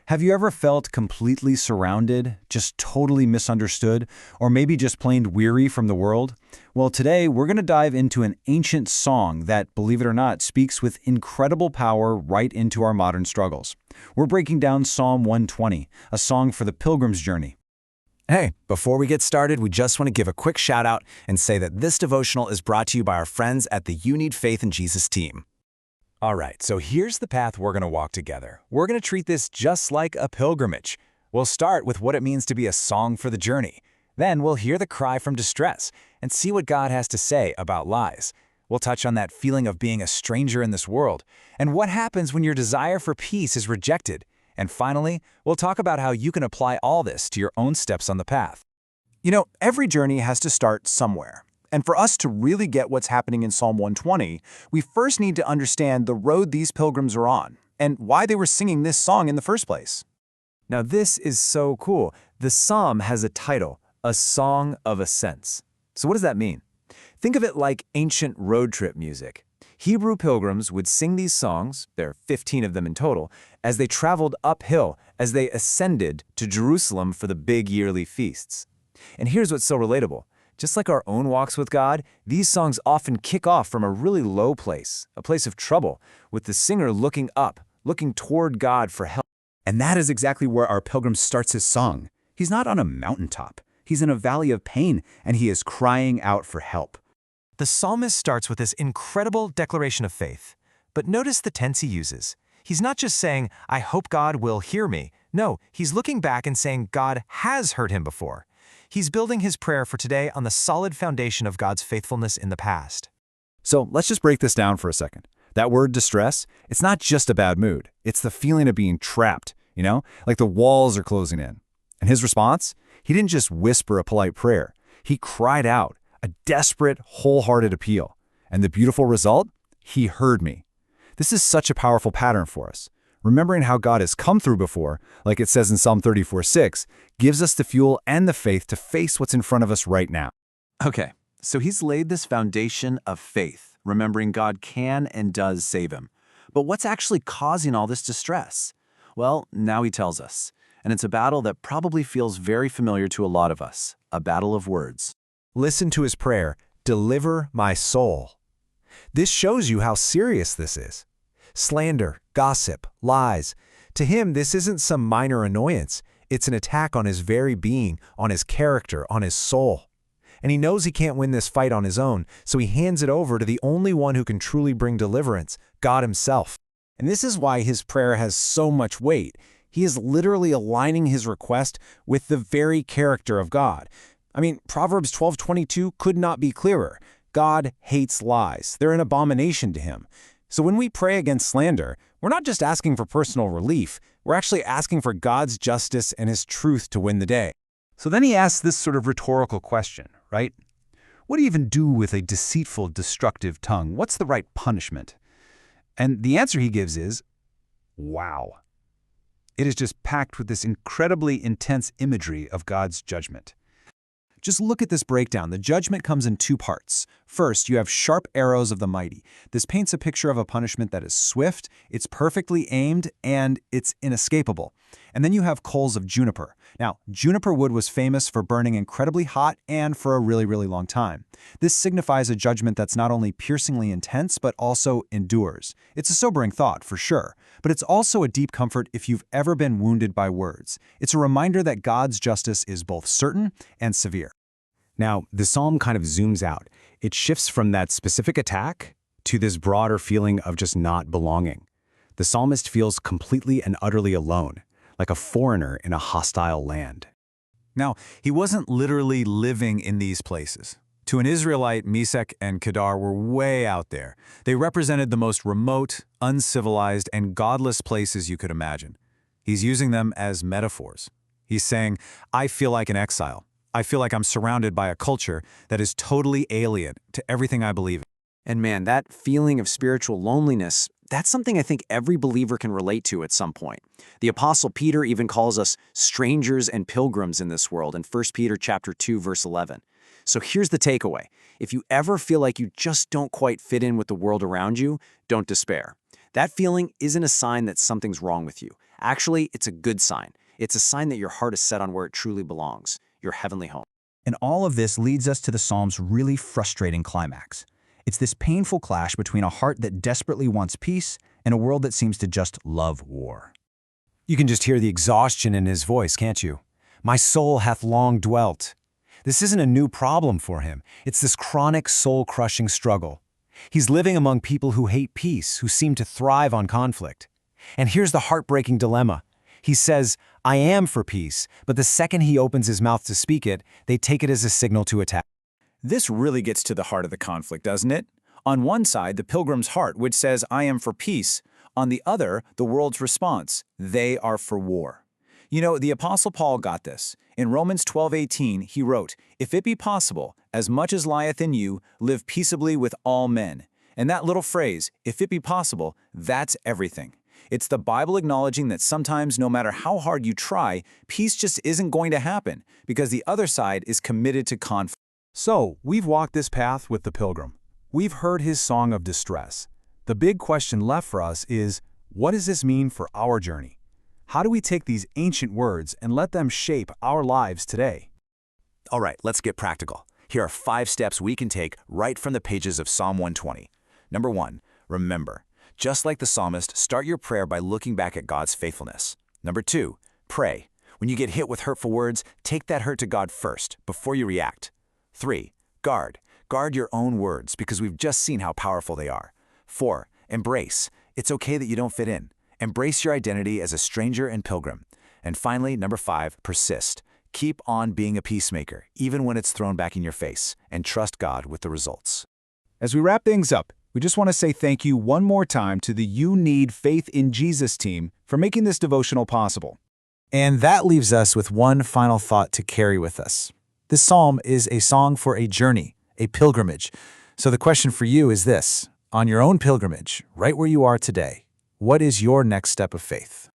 Have you ever felt completely surrounded, just totally misunderstood, or maybe just plain weary from the world? Well, today we're going to dive into an ancient song that, believe it or not, speaks with incredible power right into our modern struggles. We're breaking down Psalm 120, a song for the Pilgrim's journey. Hey, before we get started, we just want to give a quick shout out and say that this devotional is brought to you by our friends at the UNFIJ in Jesus team. All right, so here's the path we're going to walk together. We're going to treat this just like a pilgrimage. We'll start with what it means to be a song for the journey. Then we'll hear the cry from distress and see what God has to say about lies. We'll touch on that feeling of being a stranger in this world and what happens when your desire for peace is rejected. And finally, we'll talk about how you can apply all this to your own steps on the path. You know, every journey has to start somewhere. And for us to really get what's happening in Psalm 120, we first need to understand the road these pilgrims are on and why they were singing this song in the first place. Now this is so cool. The psalm has a title, A Song of Ascent. So what does that mean? Think of it like ancient road trip music. Hebrew pilgrims would sing these songs, there are 15 of them in total, as they traveled uphill, as they ascended to Jerusalem for the big yearly feasts. And here's what's so relatable. Just like our own walks with God, these songs often kick off from a really low place, a place of trouble, with the singer looking up, looking toward God for help. And that is exactly where our pilgrim starts his song. He's not on a mountaintop. He's in a valley of pain, and he is crying out for help. The psalmist starts with this incredible declaration of faith. But notice the tense he uses. He's not just saying, I hope God will hear me. No, he's looking back and saying God has heard him before. He's building his prayer for today on the solid foundation of God's faithfulness in the past. So let's just break this down for a second. That word distress, it's not just a bad mood. It's the feeling of being trapped, like the walls are closing in. And his response? He didn't just whisper a polite prayer. He cried out, a desperate, wholehearted appeal. And the beautiful result? He heard me. This is such a powerful pattern for us. Remembering how God has come through before, like it says in Psalm 34:6, gives us the fuel and the faith to face what's in front of us right now. Okay, so he's laid this foundation of faith, remembering God can and does save him. But what's actually causing all this distress? Well, now he tells us. And it's a battle that probably feels very familiar to a lot of us, a battle of words. Listen to his prayer, deliver my soul. This shows you how serious this is. Slander, gossip, lies. To him, this isn't some minor annoyance. It's an attack on his very being, on his character, on his soul. And he knows he can't win this fight on his own, so he hands it over to the only one who can truly bring deliverance, God himself. And this is why his prayer has so much weight. He is literally aligning his request with the very character of God. I mean, Proverbs 12:22 could not be clearer. God hates lies. They're an abomination to him. So when we pray against slander, we're not just asking for personal relief, we're actually asking for God's justice and his truth to win the day. So then he asks this sort of rhetorical question, right? What do you even do with a deceitful, destructive tongue? What's the right punishment? And the answer he gives is, wow. It is just packed with this incredibly intense imagery of God's judgment. Just look at this breakdown. The judgment comes in two parts. First, you have sharp arrows of the mighty. This paints a picture of a punishment that is swift, it's perfectly aimed, and it's inescapable. And then you have coals of juniper. Now, juniper wood was famous for burning incredibly hot and for a really, really long time. This signifies a judgment that's not only piercingly intense, but also endures. It's a sobering thought, for sure, but it's also a deep comfort if you've ever been wounded by words. It's a reminder that God's justice is both certain and severe. Now, the psalm kind of zooms out. It shifts from that specific attack to this broader feeling of just not belonging. The psalmist feels completely and utterly alone, like a foreigner in a hostile land. Now, he wasn't literally living in these places. To an Israelite, Meshech and Kedar were way out there. They represented the most remote, uncivilized, and godless places you could imagine. He's using them as metaphors. He's saying, I feel like an exile. I feel like I'm surrounded by a culture that is totally alien to everything I believe in. And man, that feeling of spiritual loneliness, that's something I think every believer can relate to at some point. The Apostle Peter even calls us strangers and pilgrims in this world in 1 Peter chapter 2, verse 11. So here's the takeaway. If you ever feel like you just don't quite fit in with the world around you, don't despair. That feeling isn't a sign that something's wrong with you. Actually, it's a good sign. It's a sign that your heart is set on where it truly belongs, your heavenly home. And all of this leads us to the psalm's really frustrating climax. It's this painful clash between a heart that desperately wants peace and a world that seems to just love war. You can just hear the exhaustion in his voice, can't you? My soul hath long dwelt. This isn't a new problem for him. It's this chronic soul-crushing struggle. He's living among people who hate peace, who seem to thrive on conflict. And here's the heartbreaking dilemma. He says, I am for peace, but the second he opens his mouth to speak it, they take it as a signal to attack. This really gets to the heart of the conflict, doesn't it? On one side, the pilgrim's heart, which says, I am for peace. On the other, the world's response, they are for war. You know, the Apostle Paul got this. In Romans 12:18, he wrote, If it be possible, as much as lieth in you, live peaceably with all men. And that little phrase, if it be possible, that's everything. It's the Bible acknowledging that sometimes, no matter how hard you try, peace just isn't going to happen because the other side is committed to conflict. So, we've walked this path with the pilgrim. We've heard his song of distress. The big question left for us is, what does this mean for our journey? How do we take these ancient words and let them shape our lives today? All right, let's get practical. Here are 5 steps we can take right from the pages of Psalm 120. Number 1, remember. Just like the psalmist, start your prayer by looking back at God's faithfulness. Number 2, pray. When you get hit with hurtful words, take that hurt to God first, before you react. 3, guard. Guard your own words, because we've just seen how powerful they are. 4, embrace. It's okay that you don't fit in. Embrace your identity as a stranger and pilgrim. And finally, number 5, persist. Keep on being a peacemaker, even when it's thrown back in your face, and trust God with the results. As we wrap things up, we just want to say thank you one more time to the You Need Faith in Jesus team for making this devotional possible. And that leaves us with one final thought to carry with us. This psalm is a song for a journey, a pilgrimage. So the question for you is this: on your own pilgrimage, right where you are today, what is your next step of faith?